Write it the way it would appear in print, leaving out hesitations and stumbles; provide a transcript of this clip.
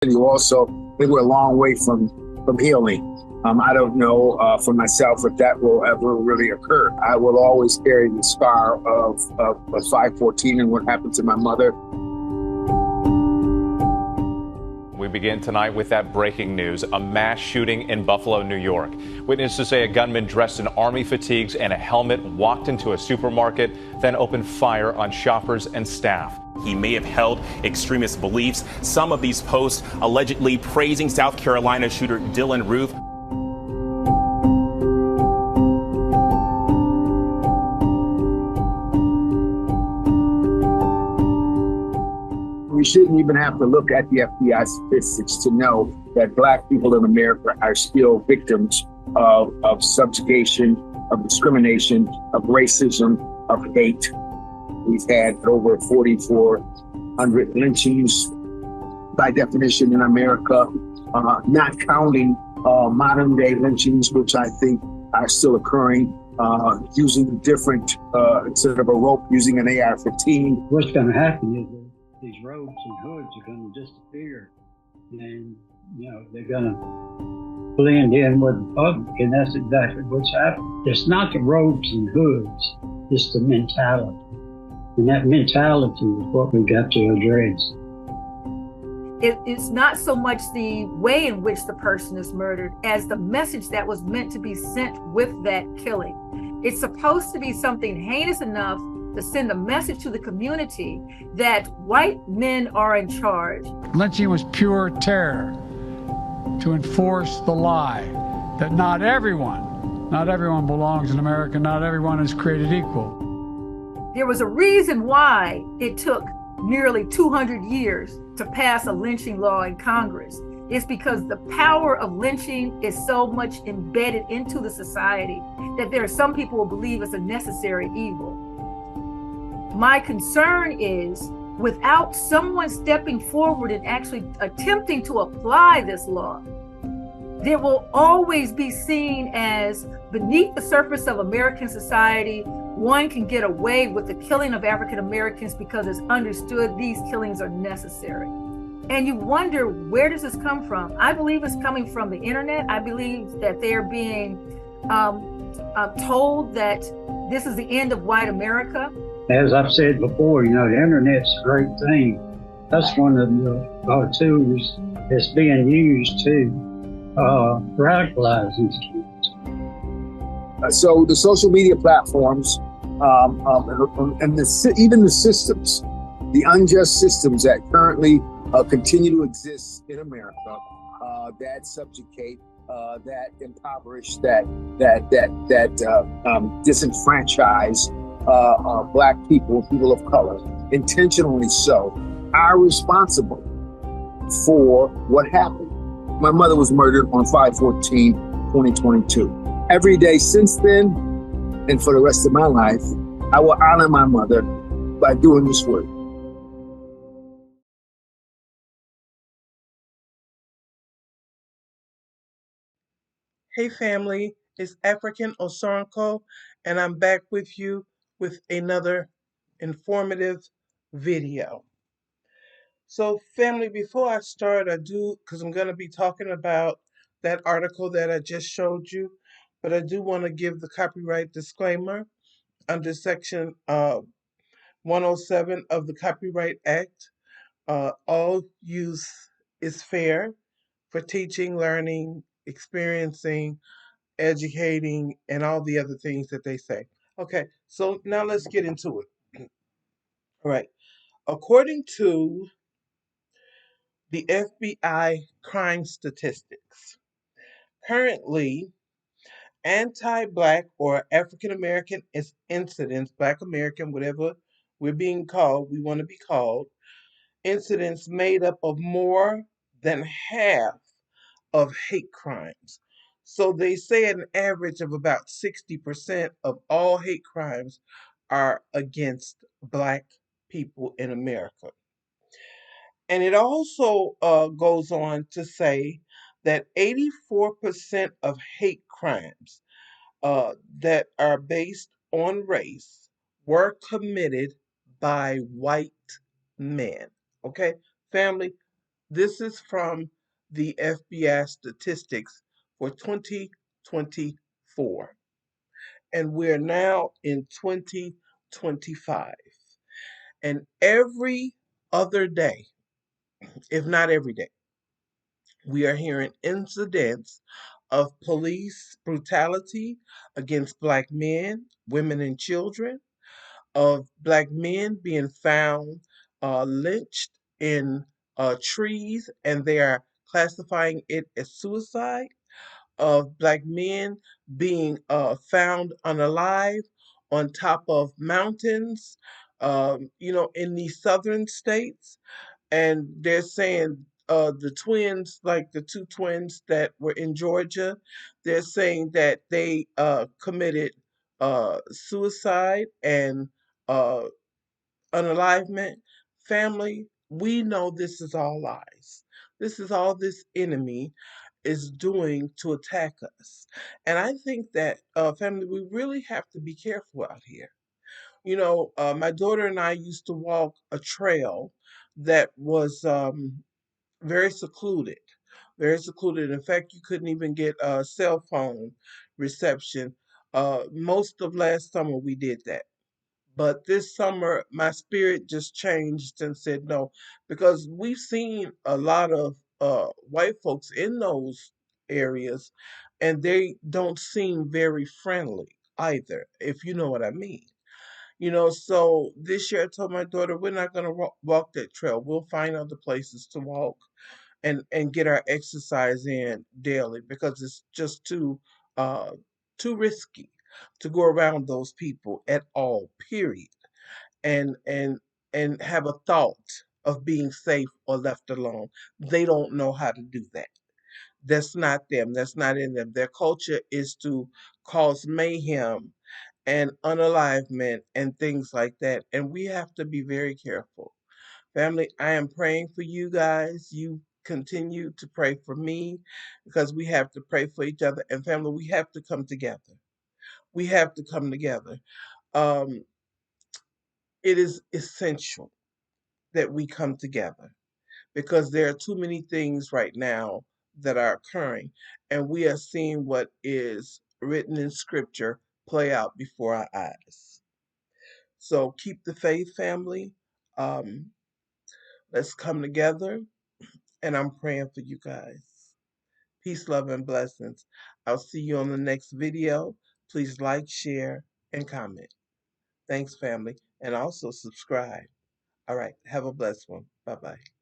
You also, they were a long way from healing. I don't know for myself if that will ever really occur. I will always carry the scar of 514 and what happened to my mother. We begin tonight with that breaking news, a mass shooting in Buffalo, New York. Witnesses say a gunman dressed in army fatigues and a helmet walked into a supermarket, then opened fire on shoppers and staff. He may have held extremist beliefs. Some of these posts allegedly praising South Carolina shooter Dylan Roof. We shouldn't even have to look at the FBI statistics to know that Black people in America are still victims of subjugation, of discrimination, of racism, of hate. We've had over 4,400 lynchings by definition in America, not counting modern day lynchings, which I think are still occurring, using different, instead of a rope, using an AR-15. What's going to happen is these robes and hoods are going to disappear, and they're going to blend in with the public, and that's exactly what's happening. It's not the robes and hoods, it's the mentality, and that mentality is what we got to address. It's not so much the way in which the person is murdered as the message that was meant to be sent with that killing. It's supposed to be something heinous enough to send a message to the community that white men are in charge. Lynching was pure terror to enforce the lie that not everyone belongs in America, not everyone is created equal. There was a reason why it took nearly 200 years to pass a lynching law in Congress. It's because the power of lynching is so much embedded into the society that there are some people who believe it's a necessary evil. My concern is, without someone stepping forward and actually attempting to apply this law, there will always be seen as beneath the surface of American society, one can get away with the killing of African Americans because it's understood these killings are necessary. And you wonder, where does this come from? I believe it's coming from the internet. I believe that they're being told that this is the end of white America. As I've said before, the internet's a great thing. That's one of the tools that's being used to radicalize these kids. So the social media platforms and even the systems, the unjust systems that currently continue to exist in America, that subjugate, that impoverish, that disenfranchise Black people, people of color, intentionally so, are responsible for what happened. My mother was murdered on 5/14/2022. Every day since then, and for the rest of my life, I will honor my mother by doing this work. Hey family, it's African Osonko, and I'm back with you with another informative video. So family, before I start, because I'm going to be talking about that article that I just showed you, but I do want to give the copyright disclaimer under section 107 of the Copyright Act. All use is fair for teaching, learning, experiencing, educating, and all the other things that they say. Okay, so now let's get into it. All right. According to the FBI crime statistics, currently anti-Black or African American incidents, Black American, whatever we're being called, we want to be called, incidents made up of more than half of hate crimes. So they say an average of about 60% of all hate crimes are against Black people in America. And it also goes on to say that 84% of hate crimes that are based on race were committed by white men. Okay, family, This is from the FBI statistics for 2024. And we're now in 2025. And every other day, if not every day, we are hearing incidents of police brutality against Black men, women, and children, of Black men being found lynched in trees, and they are classifying it as suicide, of Black men being found unalive on top of mountains, in these southern states. And they're saying the twins, like the two twins that were in Georgia, they're saying that they committed suicide and uh, unalivement. Family, we know this is all lies. This is all this enemy is doing to attack us. And I think that, family, we really have to be careful out here. My daughter and I used to walk a trail that was very secluded, very secluded. In fact, you couldn't even get a cell phone reception. Most of last summer, we did that. But this summer, my spirit just changed and said no, because we've seen a lot of white folks in those areas, and they don't seem very friendly either, if you know what I mean. So this year I told my daughter we're not going to walk that trail. We'll find other places to walk and get our exercise in daily, because it's just too risky to go around those people at all, period, and have a thought of being safe or left alone. They don't know how to do that. That's not them. That's not in them. Their culture is to cause mayhem and unalivement and things like that. And we have to be very careful. Family, I am praying for you guys. You continue to pray for me, because we have to pray for each other. And family, we have to come together. We have to come together. Um, it is essential that we come together, because there are too many things right now that are occurring, and we are seeing what is written in scripture play out before our eyes. So keep the faith, family. Um, let's come together, and I'm praying for you guys. Peace, love, and blessings. I'll see you on the next video. Please like, share, and comment. Thanks, family, and also subscribe. All right, have a blessed one. Bye bye.